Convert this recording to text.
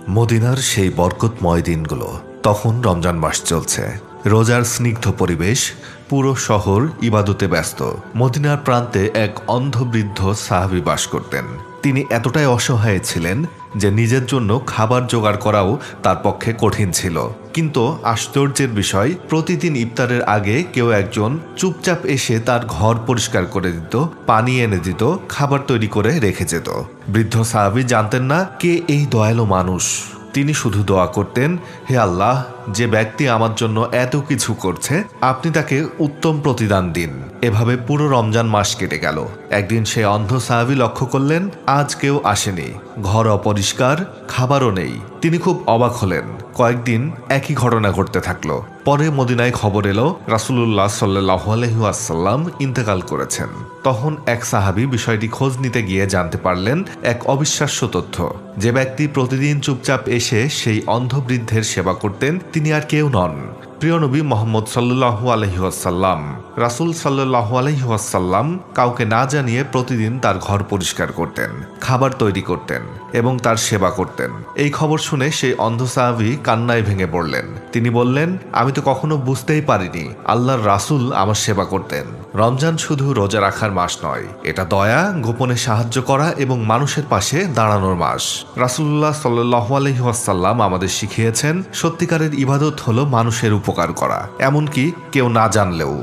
মদিনার সেই বরকতময় দিনগুলো। তখন রমজান মাস চলছে, রোজার স্নিগ্ধ পরিবেশ, পুরো শহর ইবাদতে ব্যস্ত। মদিনার প্রান্তে এক অন্ধ বৃদ্ধ সাহাবী বাস করতেন। তিনি এতটাই অসহায় ছিলেন যে নিজের জন্য খাবার জোগাড় করাও তার পক্ষে কঠিন ছিল। কিন্তু আশ্চর্যের বিষয়, প্রতিদিন ইফতারের আগে কেউ একজন চুপচাপ এসে তার ঘর পরিষ্কার করে দিত, পানি এনে দিত, খাবার তৈরি করে রেখে যেত। বৃদ্ধ সাহাবী জানতেন না কে এই দয়ালু মানুষ। তিনি শুধু দোয়া করতেন, হে আল্লাহ, যে ব্যক্তি আমার জন্য এত কিছু করছে, আপনি তাকে উত্তম প্রতিদান দিন। এভাবে পুরো রমজান মাস কেটে গেল। একদিন সে অন্ধ সাহাবী লক্ষ্য করলেন আজ কেউ আসেনি, ঘর অপরিষ্কার, খাবারও নেই। তিনি খুব অবাক হলেন। কয়েকদিন একই ঘটনা ঘটতে থাকলো। পরে মদিনায় খবর এলো রাসূলুল্লাহ সাল্লাল্লাহু আলাইহি ওয়াসাল্লাম ইন্তেকাল করেছেন। তখন এক সাহাবী বিষয়টি খোঁজ নিতে গিয়ে জানতে পারলেন এক অবিশ্বাস্য তথ্য। যে ব্যক্তি প্রতিদিন চুপচাপ এসে সেই অন্ধ বৃদ্ধের সেবা করতেন, তিনি আর কেউ নন, প্রিয় নবী মুহাম্মদ সাল্লাল্লাহু আলাইহি ওয়াসাল্লাম। রাসূল সাল্লাল্লাহু আলাইহি ওয়াসাল্লাম কাউকে না জানিয়ে প্রতিদিন তার ঘর পরিষ্কার করতেন, খাবার তৈরি করতেন এবং তার সেবা করতেন। এই খবর শুনে সেই অন্ধ সাহাবী কান্নায় ভেঙে পড়লেন। তিনি বললেন, আমি তো কখনো বুঝতেই পারিনি আল্লাহর রাসূল আমার সেবা করতেন। রমজান শুধু রোজা রাখার মাস নয়, এটা দয়া, গোপনে সাহায্য করা এবং মানুষের পাশে দাঁড়ানোর মাস। রাসূলুল্লাহ সাল্লাল্লাহু আলাইহি ওয়াসাল্লাম আমাদের শিখিয়েছেন, সত্যিকারের ইবাদত হলো মানুষের উপকার করা, এমনকি কেউ না জানলেও।